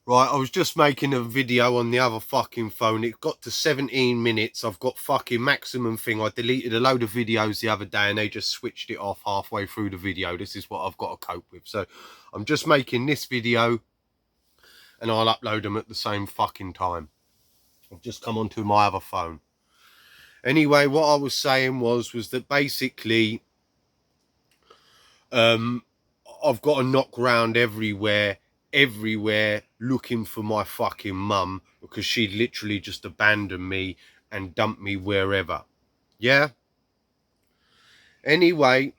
Right, I was just making a video on the other fucking phone. It got to 17 minutes. I've got fucking maximum thing. I deleted a load of videos the other day and they just switched it off halfway through the video. This is what I've got to cope with. So I'm just making this video and I'll upload them at the same fucking time. I've just come onto my other phone. Anyway, what I was saying was that basically I've got to knock around everywhere looking for my fucking mum because she'd literally just abandoned me and dumped me wherever. Yeah? Anyway,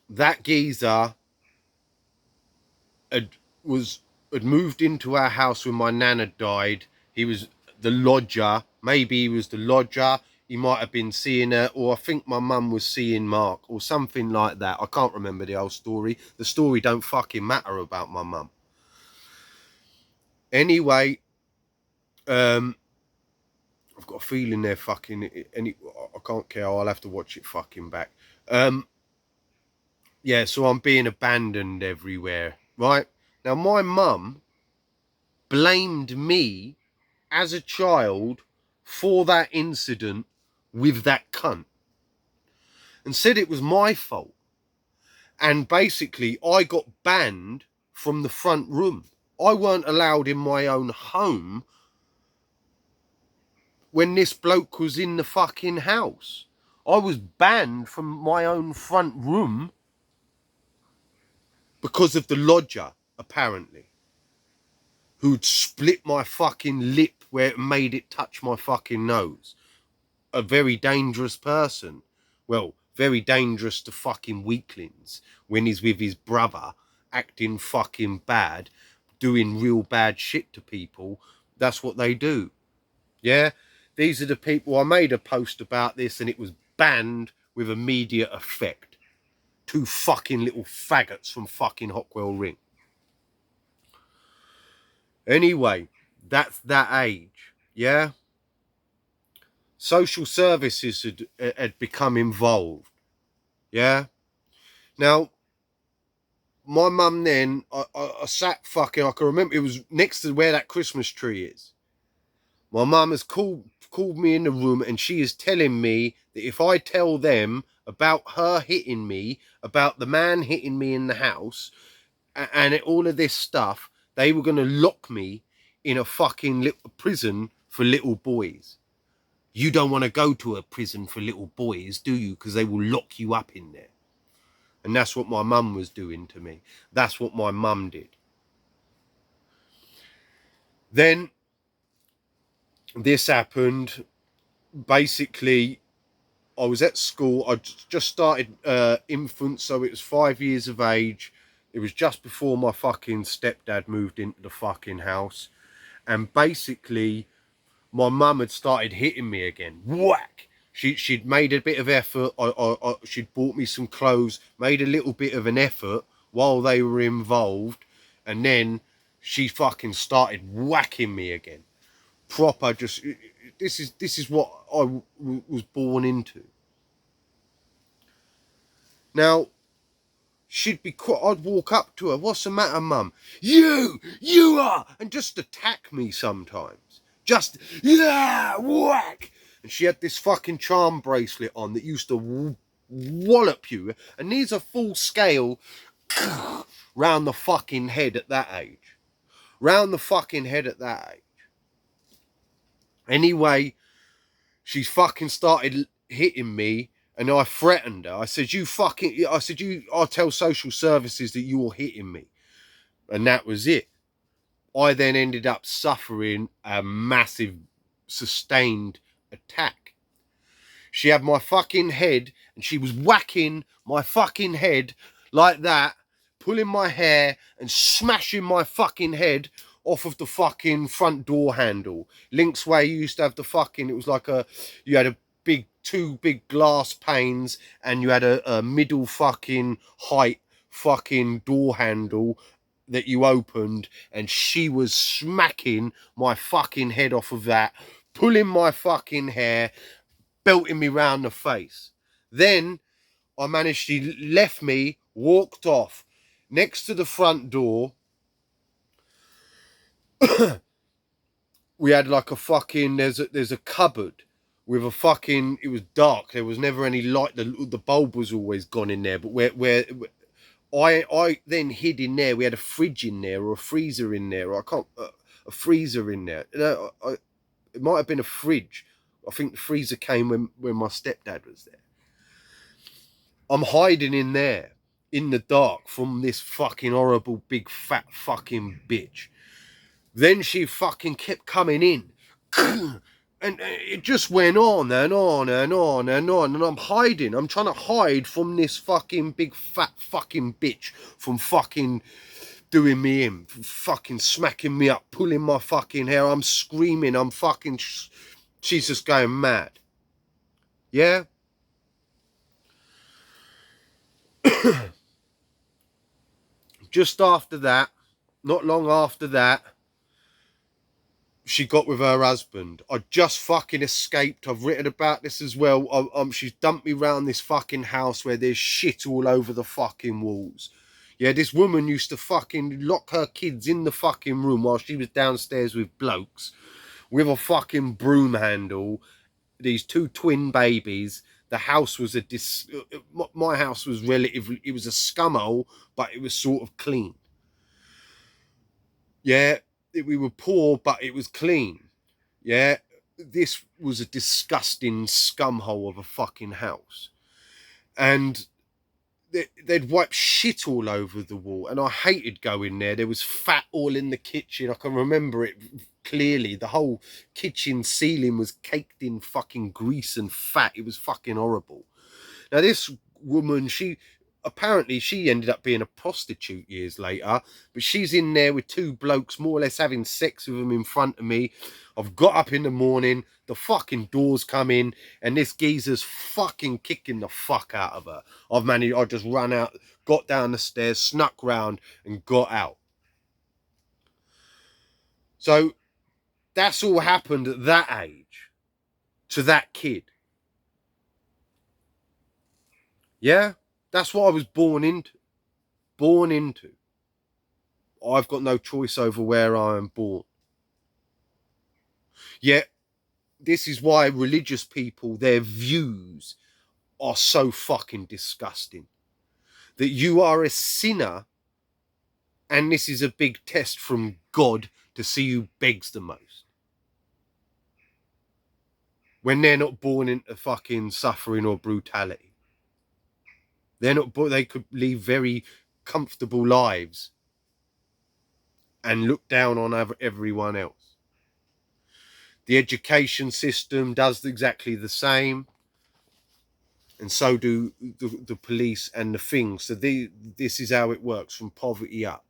that geezer had moved into our house when my nan had died. He was the lodger. Maybe he was the lodger. He might have been seeing her, or I think my mum was seeing Mark, or something like that. I can't remember the whole story. The story don't fucking matter about my mum. Anyway, I've got a feeling they're fucking. I can't care. I'll have to watch it fucking back. Yeah, so I'm being abandoned everywhere, right? Now, my mum blamed me as a child for that incident with that cunt and said it was my fault. And basically, I got banned from the front room. I weren't allowed in my own home when this bloke was in the fucking house. I was banned from my own front room because of the lodger, apparently, who'd split my fucking lip where it made it touch my fucking nose. A very dangerous person. Well, very dangerous to fucking weaklings when he's with his brother, acting fucking bad, doing real bad shit to people. That's what they do. Yeah? These are the people. I made a post about this and it was banned with immediate effect. Two fucking little faggots from fucking Hockwell Ring. Anyway, that's that age. Yeah? Social services had become involved. Yeah? Now, my mum then, I sat fucking, I can remember, it was next to where that Christmas tree is. My mum has called me in the room and she is telling me that if I tell them about her hitting me, about the man hitting me in the house, and all of this stuff, they were going to lock me in a fucking little prison for little boys. You don't want to go to a prison for little boys, do you? Because they will lock you up in there. And that's what my mum was doing to me. That's what my mum did. Then this happened. Basically, I was at school. I just started infant, so it was 5 years of age. It was just before my fucking stepdad moved into the fucking house. And basically, my mum had started hitting me again. Whack! She'd made a bit of effort. She'd bought me some clothes, made a little bit of an effort while they were involved. And then she fucking started whacking me again. Proper, just, this is what I was born into. Now, she'd be quick. I'd walk up to her. What's the matter, mum? You are! And just attack me sometimes. Just, yeah, whack! And she had this fucking charm bracelet on that used to wallop you. And these are full scale round the fucking head at that age. Round the fucking head at that age. Anyway, she fucking started hitting me. And I threatened her. I said, I'll tell social services that you're hitting me. And that was it. I then ended up suffering a massive sustained attack. She had my fucking head and she was whacking my fucking head like that, pulling my hair and smashing my fucking head off of the fucking front door handle. Links where you used to have the fucking, it was like you had two big glass panes and you had a middle fucking height fucking door handle that you opened, and she was smacking my fucking head off of that, pulling my fucking hair, belting me round the face. Then she left me, walked off next to the front door. We had like a fucking, there's a cupboard with a fucking, it was dark, there was never any light, the bulb was always gone in there, but where I then hid in there, we had a fridge in there or a freezer in there, or I can't, a freezer in there. It might have been a fridge. I think the freezer came when my stepdad was there. I'm hiding in there in the dark from this fucking horrible big fat fucking bitch. Then she fucking kept coming in. And it just went on and on and on and on. And I'm hiding. I'm trying to hide from this fucking big fat fucking bitch from fucking doing me in, fucking smacking me up, pulling my fucking hair. I'm screaming. I'm fucking... She's just going mad. Yeah? Just after that, not long after that, she got with her husband. I just fucking escaped. I've written about this as well. She's dumped me round this fucking house where there's shit all over the fucking walls. Yeah, this woman used to fucking lock her kids in the fucking room while she was downstairs with blokes with a fucking broom handle. These two twin babies. The house was my house was relatively, it was a scumhole, but it was sort of clean. Yeah, we were poor, but it was clean. Yeah, this was a disgusting scumhole of a fucking house. And they'd wipe shit all over the wall, and I hated going there. There was fat all in the kitchen. I can remember it clearly. The whole kitchen ceiling was caked in fucking grease and fat. It was fucking horrible. Now this woman, apparently she ended up being a prostitute years later, but she's in there with two blokes more or less having sex with them in front of me. I've got up in the morning, the fucking doors come in, and this geezer's fucking kicking the fuck out of her. I just ran out, got down the stairs, snuck round and got out. So that's all happened at that age to that kid. Yeah, that's what I was born into. I've got no choice over where I am born. Yet, this is why religious people, their views are so fucking disgusting. That you are a sinner, and this is a big test from God to see who begs the most. When they're not born into fucking suffering or brutality. They could live very comfortable lives and look down on everyone else. The education system does exactly the same, and so do the police and the things. So this is how it works from poverty up.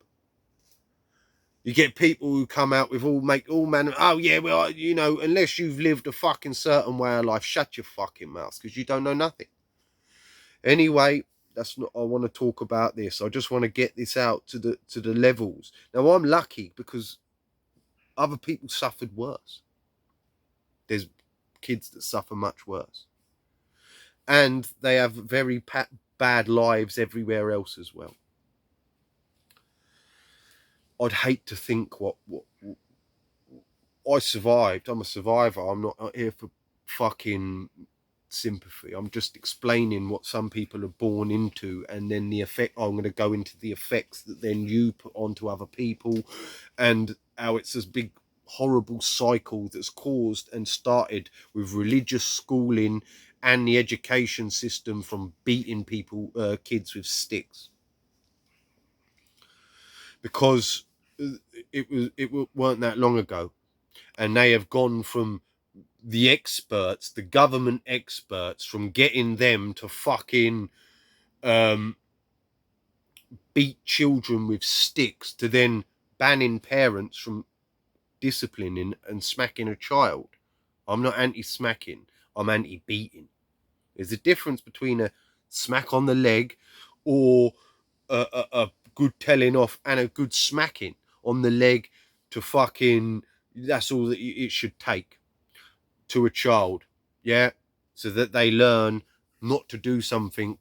You get people who come out with all manner. Oh yeah, well, unless you've lived a fucking certain way of life, shut your fucking mouth, because you don't know nothing. Anyway, that's not. I want to talk about this. I just want to get this out to the levels. Now I'm lucky because other people suffered worse. There's kids that suffer much worse, and they have very bad lives everywhere else as well. I'd hate to think what I survived. I'm a survivor. I'm not here for fucking sympathy. I'm just explaining what some people are born into, and then the effect. I'm going to go into the effects that then you put onto other people, and how it's this big horrible cycle that's caused and started with religious schooling and the education system from beating kids with sticks, because it weren't that long ago, and they have gone from the experts, the government experts, from getting them to fucking beat children with sticks to then banning parents from disciplining and smacking a child. I'm not anti-smacking, I'm anti-beating. There's a difference between a smack on the leg or a good telling off and a good smacking on the leg to fucking, that's all that it should take to a child. Yeah, so that they learn not to do something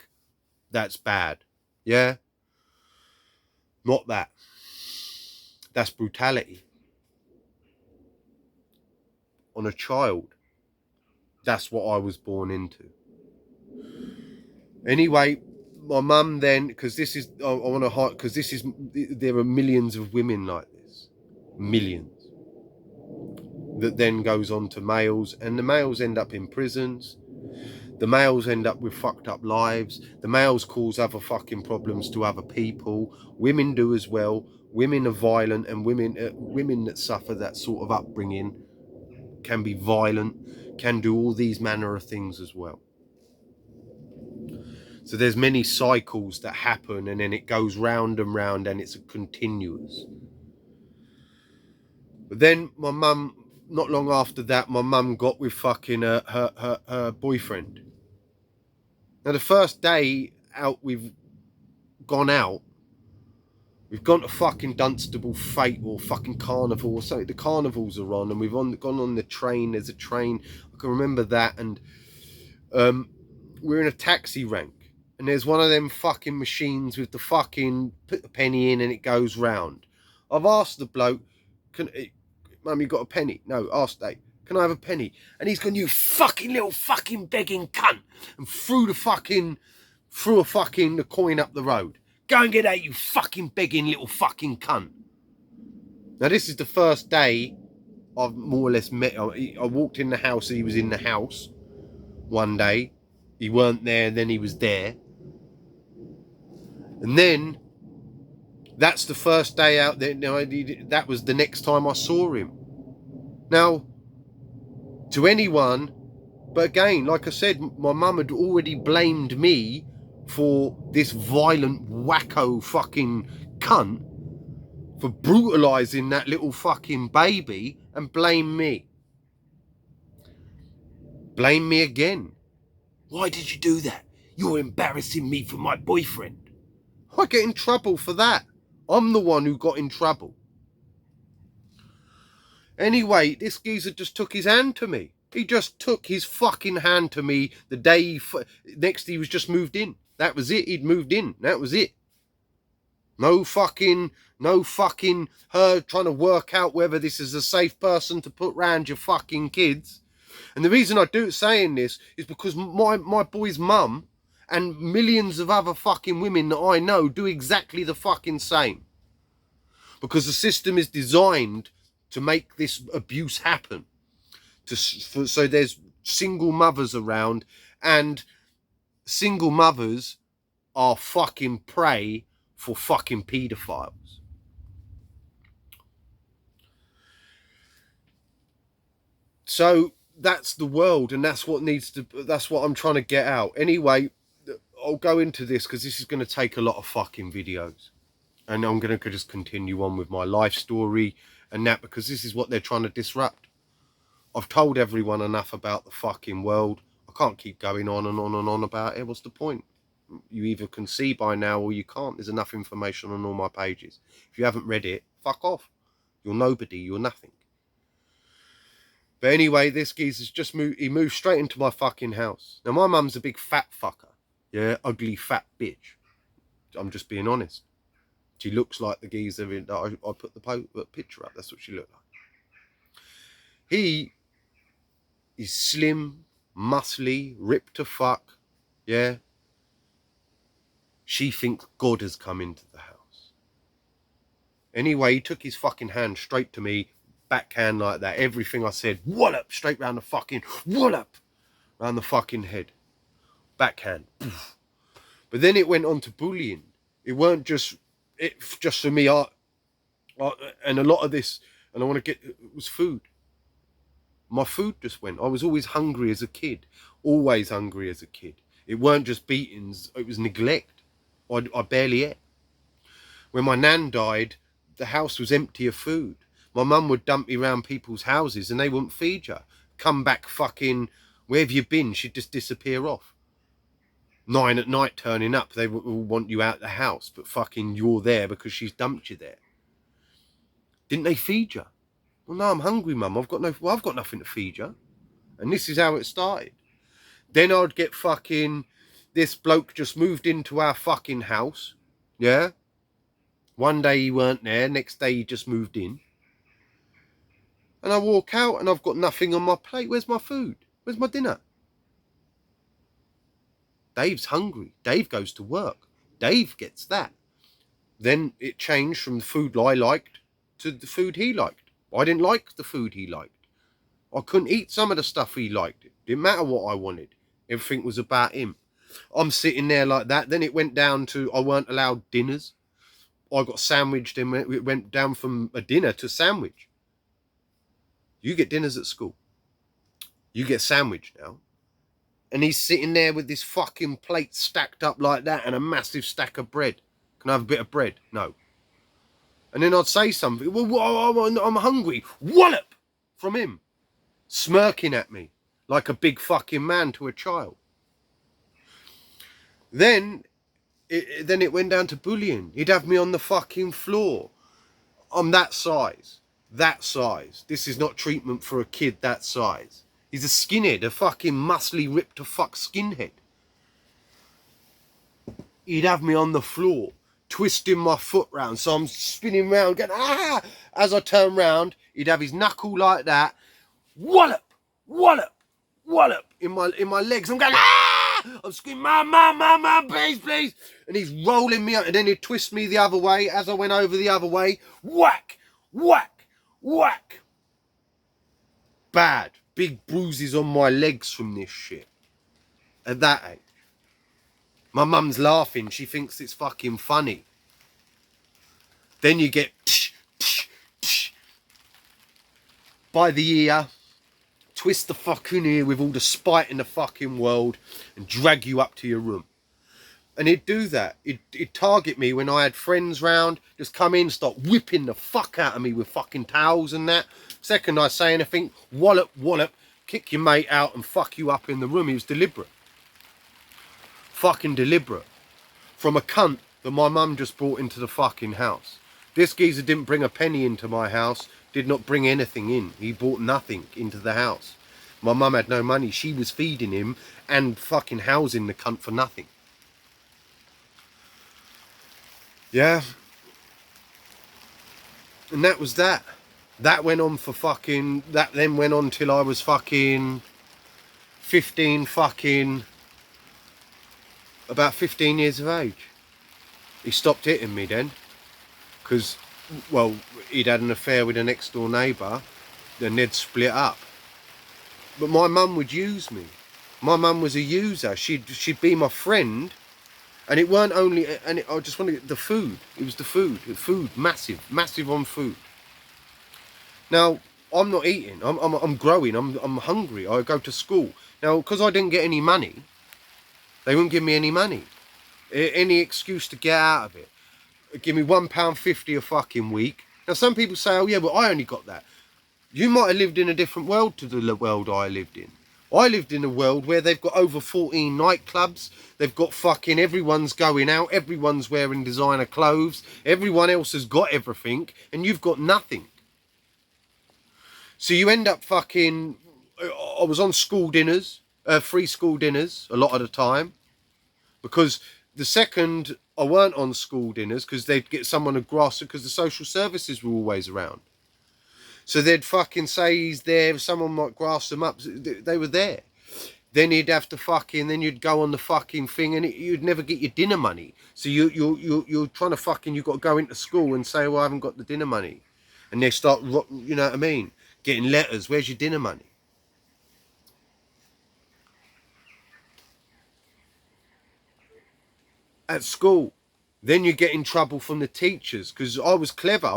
that's bad. Yeah, not that. That's brutality. on a child. That's what I was born into. Anyway, my mum then, because this is, I want to, because this is, there are millions of women like this. Millions. That then goes on to males, and the males end up in prisons. The males end up with fucked up lives. The males cause other fucking problems to other people. Women do as well. Women are violent, and women that suffer that sort of upbringing can be violent, can do all these manner of things as well. So there's many cycles that happen, and then it goes round and round, and it's a continuous. But then my mum, not long after that, my mum got with fucking her boyfriend. Now the first day out we've gone to fucking Dunstable Fete or fucking Carnival or something. The carnivals are on, and we've gone on the train. There's a train, I can remember that, and we're in a taxi rank, and there's one of them fucking machines with the fucking, put the penny in and it goes round. I've asked the bloke, Mum, you got a penny? No, asked Dave, can I have a penny? And he's gone, you fucking little fucking begging cunt, and threw a fucking the coin up the road. Go and get that, you fucking begging little fucking cunt. Now this is the first day I've more or less met. I walked in the house, he was in the house one day. He weren't there, then he was there. And then that's the first day out there. Now, that was the next time I saw him. Now, to anyone, but again, like I said, my mum had already blamed me for this violent wacko fucking cunt for brutalising that little fucking baby, and blame me. Blame me again. Why did you do that? You're embarrassing me for my boyfriend. I get in trouble for that. I'm the one who got in trouble. Anyway, this geezer just took his hand to me. He just took his fucking hand to me the day next he was just moved in. That was it. He'd moved in. That was it. No fucking her trying to work out whether this is a safe person to put round your fucking kids. And the reason I do saying this is because my boy's mum and millions of other fucking women that I know do exactly the fucking same. Because the system is designed to make this abuse happen. So there's single mothers around, and single mothers are fucking prey for fucking paedophiles. So that's the world, and that's what I'm trying to get out. Anyway, I'll go into this because this is going to take a lot of fucking videos, and I'm going to just continue on with my life story and that, because this is what they're trying to disrupt. I've told everyone enough about the fucking world. I can't keep going on and on and on about it. What's the point? You either can see by now or you can't. There's enough information on all my pages. If you haven't read it, fuck off. You're nobody. You're nothing. But anyway, this geezer's just moved. He moved straight into my fucking house. Now, my mum's a big fat fucker. Yeah, ugly fat bitch. I'm just being honest. She looks like the geezer that I put the picture up. That's what she looked like. He is slim, muscly, ripped to fuck. Yeah. She thinks God has come into the house. Anyway, he took his fucking hand straight to me, backhand like that. Everything I said, wallop, straight round the fucking, wallop, round the fucking head. Backhand. But then it went on to bullying. It weren't just for me. And a lot of this, and I want to get, it was food. My food just went. I was always hungry as a kid. Always hungry as a kid. It weren't just beatings. It was neglect. I barely ate. When my nan died, the house was empty of food. My mum would dump me around people's houses and they wouldn't feed you. Come back fucking, where have you been? She'd just disappear off. 9 at night turning up, they will want you out the house, but fucking you're there because she's dumped you there. Didn't they feed you? Well, no, I'm hungry, mum. I've got nothing to feed you. And this is how it started. Then I'd get fucking, this bloke just moved into our fucking house. Yeah. One day he weren't there. Next day he just moved in. And I walk out and I've got nothing on my plate. Where's my food? Where's my dinner? Dave's hungry. Dave goes to work. Dave gets that. Then it changed from the food I liked to the food he liked. I didn't like the food he liked. I couldn't eat some of the stuff he liked. It didn't matter what I wanted. Everything was about him. I'm sitting there like that. Then it went down to I weren't allowed dinners. I got sandwiched and it went down from a dinner to sandwich. You get dinners at school. You get sandwiched now. And he's sitting there with this fucking plate stacked up like that and a massive stack of bread. Can I have a bit of bread? No. And then I'd say something. Well, I'm hungry. Wallop! From him. Smirking at me like a big fucking man to a child. Then it went down to bullying. He'd have me on the fucking floor. I'm that size. That size. This is not treatment for a kid that size. He's a skinhead, a fucking muscly, ripped to fuck skinhead. He'd have me on the floor, twisting my foot round. So I'm spinning round, going, ah! As I turn round, he'd have his knuckle like that. Wallop! Wallop! Wallop! In my legs. I'm going, ah! I'm screaming, mum, please, please. And he's rolling me up. And then he'd twist me the other way. As I went over the other way, whack! Whack! Whack! Bad. Big bruises on my legs from this shit. At that age. My mum's laughing. She thinks it's fucking funny. Then you get by the ear, twist the fucking ear with all the spite in the fucking world and drag you up to your room. And he'd do that. He'd target me when I had friends round, just come in, start whipping the fuck out of me with fucking towels and that. Second I say anything, wallop, wallop, kick your mate out and fuck you up in the room. He was deliberate. Fucking deliberate. From a cunt that my mum just brought into the fucking house. This geezer didn't bring a penny into my house, did not bring anything in. He brought nothing into the house. My mum had no money. She was feeding him and fucking housing the cunt for nothing. Yeah. And that was that. That went on for fucking... That then went on till I was fucking... 15 fucking... About 15 years of age. He stopped hitting me then. Because, well, he'd had an affair with a next door neighbour. Then they'd split up. But my mum would use me. My mum was a user. She'd be my friend. And it weren't only... And I just wanted the food. It was the food. The food, massive. Massive on food. Now, I'm not eating. I'm growing. I'm hungry. I go to school. Now, because I didn't get any money, they wouldn't give me any money. Any excuse to get out of it. Give me £1.50 a fucking week. Now, some people say, oh, yeah, but I only got that. You might have lived in a different world to the world I lived in. I lived in a world where they've got over 14 nightclubs. They've got fucking... Everyone's going out. Everyone's wearing designer clothes. Everyone else has got everything. And you've got nothing. So you end up fucking... I was on school dinners, free school dinners a lot of the time. Because the second I weren't on school dinners, because they'd get someone to grass it, because the social services were always around. So they'd fucking say he's there, someone might grass them up, they were there. Then he'd have to fucking, then you'd go on the fucking thing and you'd never get your dinner money. So you're trying to fucking, you've got to go into school and say, well, I haven't got the dinner money. And they start, you know what I mean? Getting letters, where's your dinner money? At school. Then you get in trouble from the teachers, because I was clever.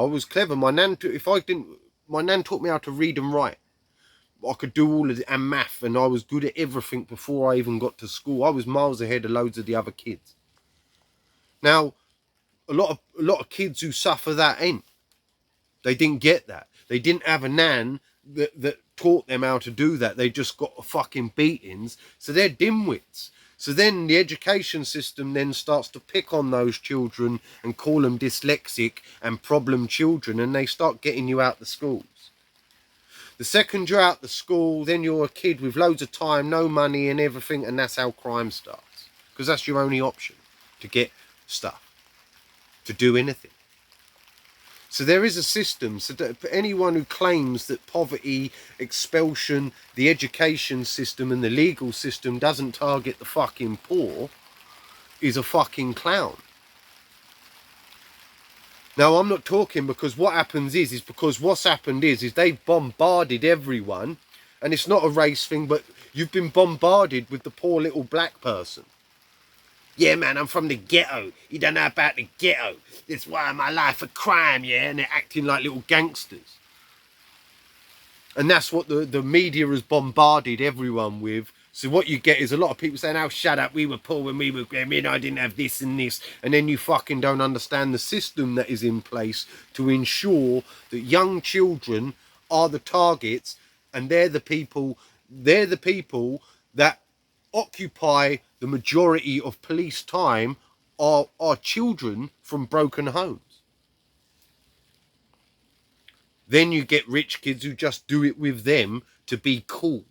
My nan taught me how to read and write. I could do all of it, and math, and I was good at everything before I even got to school. I was miles ahead of loads of the other kids. Now, a lot of kids who suffer that ain't. They didn't get that. They didn't have a nan that taught them how to do that. They just got fucking beatings. So they're dimwits. So then the education system then starts to pick on those children and call them dyslexic and problem children, and they start getting you out the schools. The second you're out the school, then you're a kid with loads of time, no money and everything, and that's how crime starts. Because that's your only option to get stuff, to do anything. So there is a system. So that for anyone who claims that poverty, expulsion, the education system and the legal system doesn't target the fucking poor is a fucking clown. Now, I'm not talking because what happens is because what's happened is they've bombarded everyone, and it's not a race thing, but you've been bombarded with the poor little black person. Yeah, man, I'm from the ghetto. You don't know about the ghetto. It's why my life a crime, yeah? And they're acting like little gangsters. And that's what the media has bombarded everyone with. So what you get is a lot of people saying, oh, shut up, we were poor when we were growing up, I didn't have this and this. And then you fucking don't understand the system that is in place to ensure that young children are the targets, and they're the people that occupy the majority of police time are children from broken homes. Then you get rich kids who just do it with them to be cool.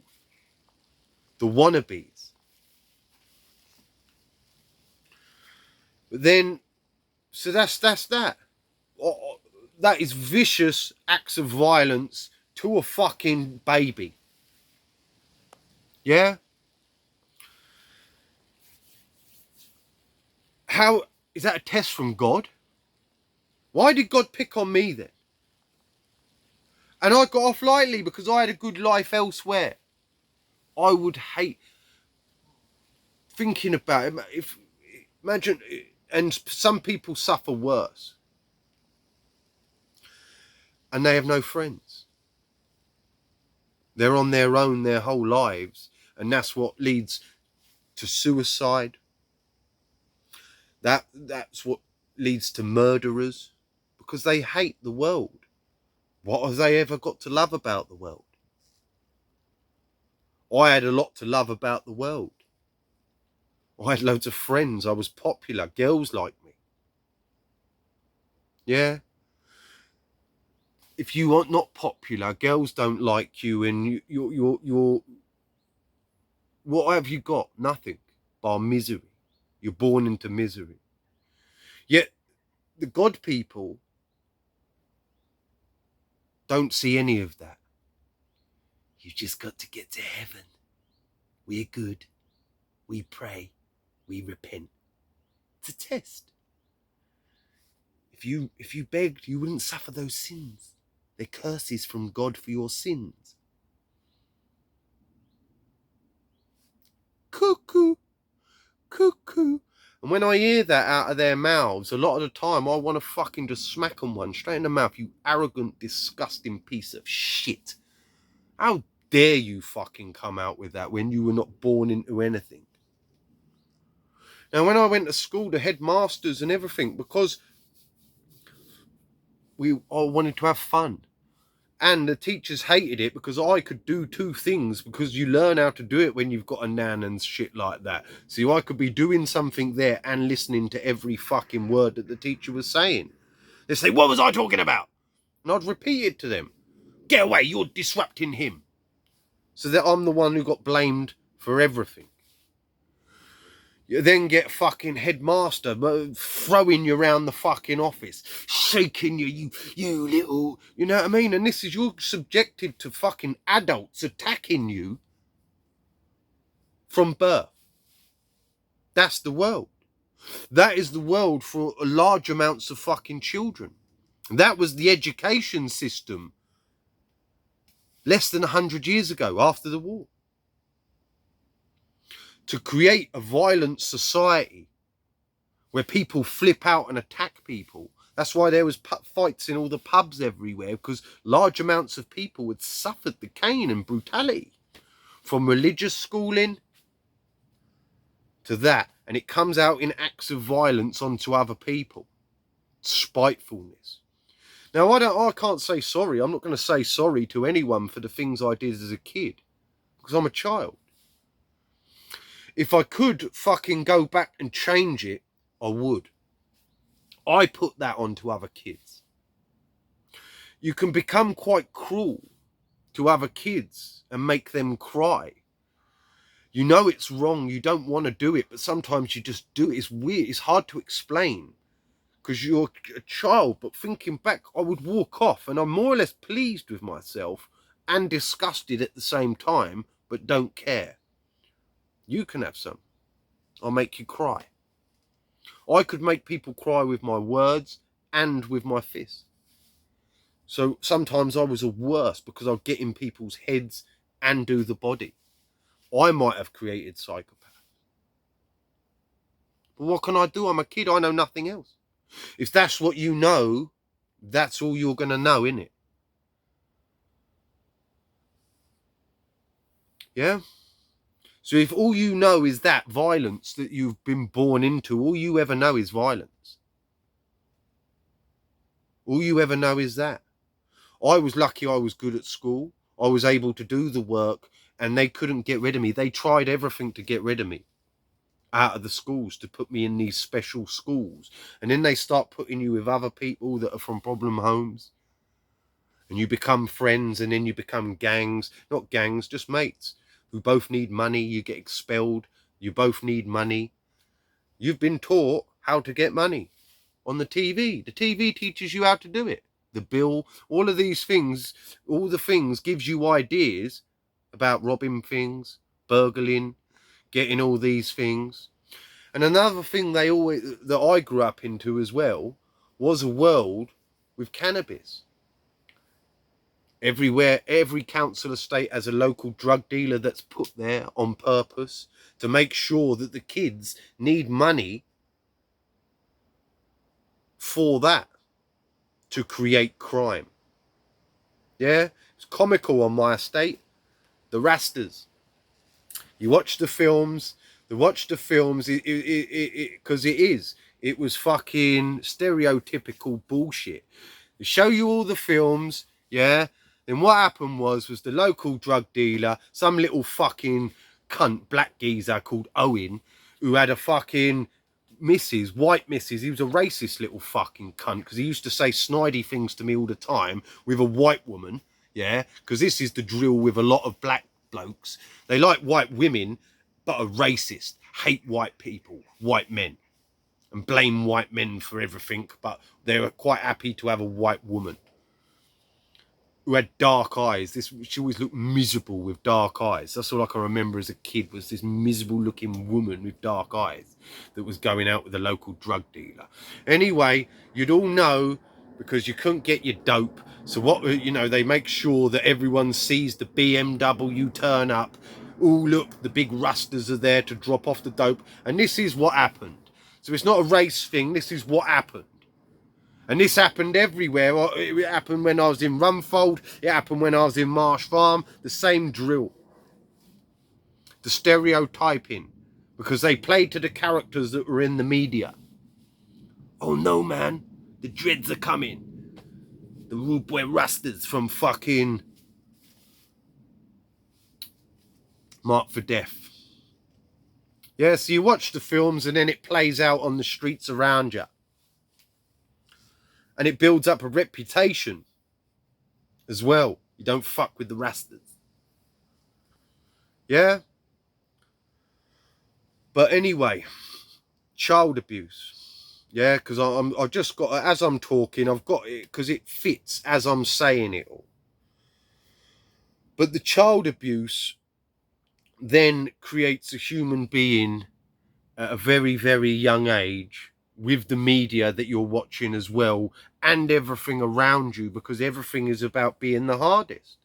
The wannabes. But then, so that's that. That is vicious acts of violence to a fucking baby. Yeah? How is that a test from God? Why did God pick on me then? And I got off lightly because I had a good life elsewhere. I would hate thinking about it. Imagine, and some people suffer worse. And they have no friends. They're on their own their whole lives. And that's what leads to suicide. That's what leads to murderers. Because they hate the world. What have they ever got to love about the world? I had a lot to love about the world. I had loads of friends. I was popular. Girls liked me. Yeah. If you are not popular, girls don't like you, and you're what have you got? Nothing but misery. You're born into misery. Yet the God people don't see any of that. You just got to get to heaven. We're good. We pray. We repent. It's a test. If you begged, you wouldn't suffer those sins. They're curses from God for your sins. Cuckoo, cuckoo. And when I hear that out of their mouths, a lot of the time I want to fucking just smack them one straight in the mouth. You arrogant, disgusting piece of shit. How dare you fucking come out with that when you were not born into anything? Now, when I went to school, the headmasters and everything, because I wanted to have fun. And the teachers hated it because I could do two things, because you learn how to do it when you've got a nan and shit like that. So I could be doing something there and listening to every fucking word that the teacher was saying. They'd say, what was I talking about? And I'd repeat it to them. Get away, you're disrupting him. So that I'm the one who got blamed for everything. You then get fucking headmaster throwing you around the fucking office, shaking you little, you know what I mean? And this is, you're subjected to fucking adults attacking you from birth. That's the world. That is the world for large amounts of fucking children. That was the education system less than 100 years ago, after the war. To create a violent society where people flip out and attack people. That's why there was fights in all the pubs everywhere, because large amounts of people had suffered the cane and brutality from religious schooling to that. And it comes out in acts of violence onto other people. Spitefulness. Now, I can't say sorry. I'm not going to say sorry to anyone for the things I did as a kid, because I'm a child. If I could fucking go back and change it, I would. I put that onto other kids. You can become quite cruel to other kids and make them cry. You know it's wrong. You don't want to do it, but sometimes you just do it. It's weird. It's hard to explain, because you're a child. But thinking back, I would walk off and I'm more or less pleased with myself and disgusted at the same time, but don't care. You can have some. I'll make you cry. I could make people cry with my words and with my fists. So sometimes I was a worse because I'd get in people's heads and do the body. I might have created psychopaths. But what can I do? I'm a kid. I know nothing else. If that's what you know, that's all you're going to know, innit? Yeah? So if all you know is that violence that you've been born into, all you ever know is violence. All you ever know is that. I was lucky I was good at school. I was able to do the work and they couldn't get rid of me. They tried everything to get rid of me out of the schools, to put me in these special schools. And then they start putting you with other people that are from problem homes. And you become friends, and then you become gangs. Not gangs, just mates who both need money. You get expelled. You both need money. You've been taught how to get money on the TV. The TV teaches you how to do it. The bill, all of these things, all the things gives you ideas about robbing things, burgling, getting all these things. And another thing that I grew up into as well was a world with cannabis. Everywhere, every council estate has a local drug dealer that's put there on purpose to make sure that the kids need money for that, to create crime. Yeah, it's comical on my estate. The Rastas. You watch the films. Because it was fucking stereotypical bullshit. They show you all the films, yeah. Then what happened was the local drug dealer, some little fucking cunt, black geezer called Owen, who had a fucking missus, white missus. He was a racist little fucking cunt because he used to say snidey things to me all the time with a white woman, yeah. Because this is the drill with a lot of black blokes. They like white women, but are racist, hate white people, white men, and blame white men for everything, but they're quite happy to have a white woman who had dark eyes. She always looked miserable with dark eyes. That's all I can remember as a kid, was this miserable looking woman with dark eyes that was going out with a local drug dealer. Anyway, you'd all know, because you couldn't get your dope. So what, you know, they make sure that everyone sees the BMW turn up. Oh, look, the big rusters are there to drop off the dope. And this is what happened. So it's not a race thing. This is what happened. And this happened everywhere. It happened when I was in Rumfold. It happened when I was in Marsh Farm. The same drill. The stereotyping. Because they played to the characters that were in the media. Oh no, man. The dreads are coming. The rude boy rastas from fucking Marked for Death. Yeah, so you watch the films and then it plays out on the streets around you. And it builds up a reputation as well. You don't fuck with the rastas. Yeah? But anyway, child abuse. Yeah, because I've just got, as I'm talking, I've got it because it fits as I'm saying it all. But the child abuse then creates a human being at a very, very young age, with the media that you're watching as well, and everything around you, because everything is about being the hardest.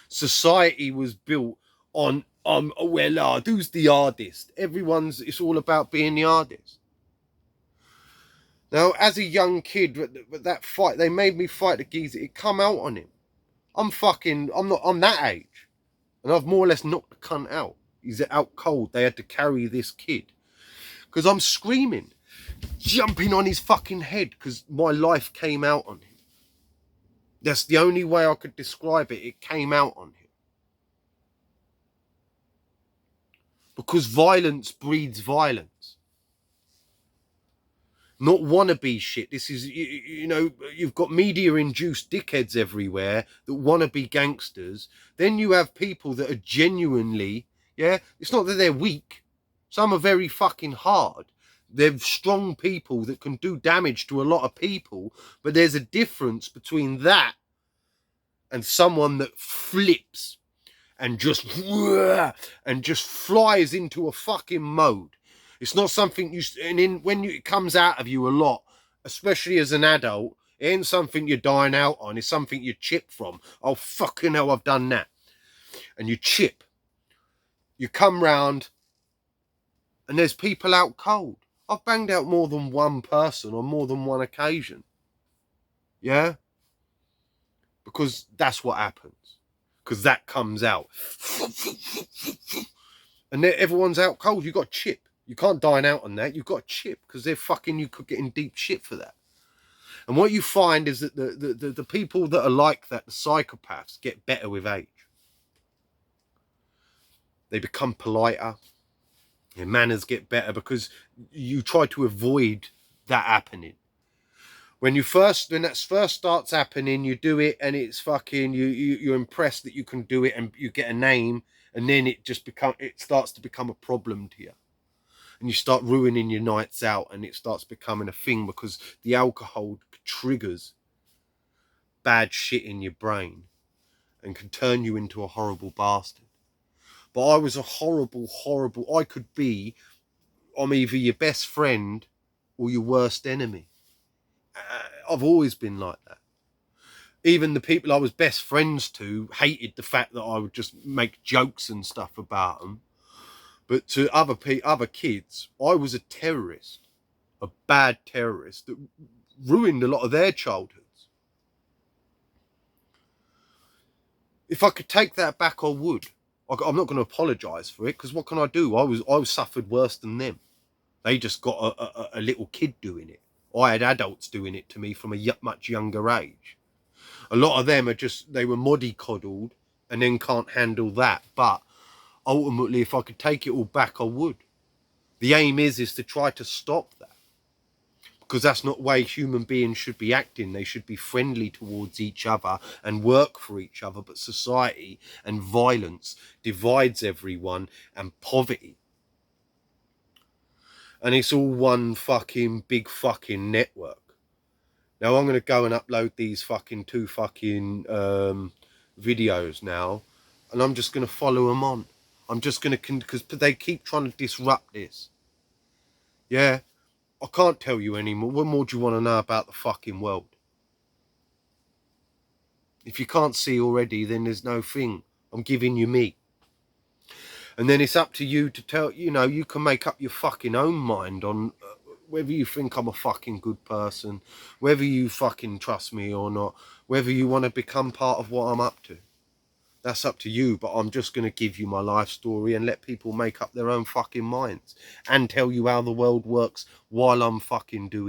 Society was built on well, who's the hardest? It's all about being the hardest. Now, as a young kid, that fight, they made me fight the geezer. It come out on him. I'm that age. And I've more or less knocked the cunt out. He's out cold. They had to carry this kid. Because I'm screaming, jumping on his fucking head, because my life came out on him. That's the only way I could describe it. It came out on him. Because violence breeds violence. Not wannabe shit. This is, you know, you've got media-induced dickheads everywhere that want to be gangsters. Then you have people that are genuinely, yeah, it's not that they're weak. Some are very fucking hard. They're strong people that can do damage to a lot of people, but there's a difference between that and someone that flips and just flies into a fucking mode. It's not something it comes out of you a lot, especially as an adult, it ain't something you're dying out on. It's something you chip from. Oh, fucking hell, I've done that. And you chip. You come round and there's people out cold. I've banged out more than one person on more than one occasion. Yeah? Because that's what happens. Because that comes out. And everyone's out cold. You've got to chip. You can't dine out on that. You've got to chip because they're fucking, you could get in deep shit for that. And what you find is that the people that are like that, the psychopaths, get better with age. They become politer. Their manners get better because you try to avoid that happening. When that first starts happening, you do it and it's fucking, you're impressed that you can do it and you get a name, and then it starts to become a problem to you. And you start ruining your nights out and it starts becoming a thing because the alcohol triggers bad shit in your brain and can turn you into a horrible bastard. But I was a horrible, I could be, I'm either your best friend or your worst enemy. I've always been like that. Even the people I was best friends to hated the fact that I would just make jokes and stuff about them. But to other kids, I was a terrorist, a bad terrorist that ruined a lot of their childhoods. If I could take that back, I would. I'm not going to apologise for it because what can I do? I was suffered worse than them. They just got a little kid doing it. I had adults doing it to me from a much younger age. A lot of them they were mollycoddled and then can't handle that. But ultimately, if I could take it all back, I would. The aim is to try to stop that. Because that's not the way human beings should be acting. They should be friendly towards each other and work for each other. But society and violence divides everyone, and poverty. And it's all one fucking big fucking network. Now I'm going to go and upload these fucking 2 fucking videos now. And I'm just going to follow them on. I'm just going to, because they keep trying to disrupt this. Yeah. I can't tell you anymore. What more do you want to know about the fucking world? If you can't see already, then there's no thing. I'm giving you me. And then it's up to you to tell, you can make up your fucking own mind on whether you think I'm a fucking good person, whether you fucking trust me or not, whether you want to become part of what I'm up to. That's up to you, but I'm just going to give you my life story and let people make up their own fucking minds and tell you how the world works while I'm fucking doing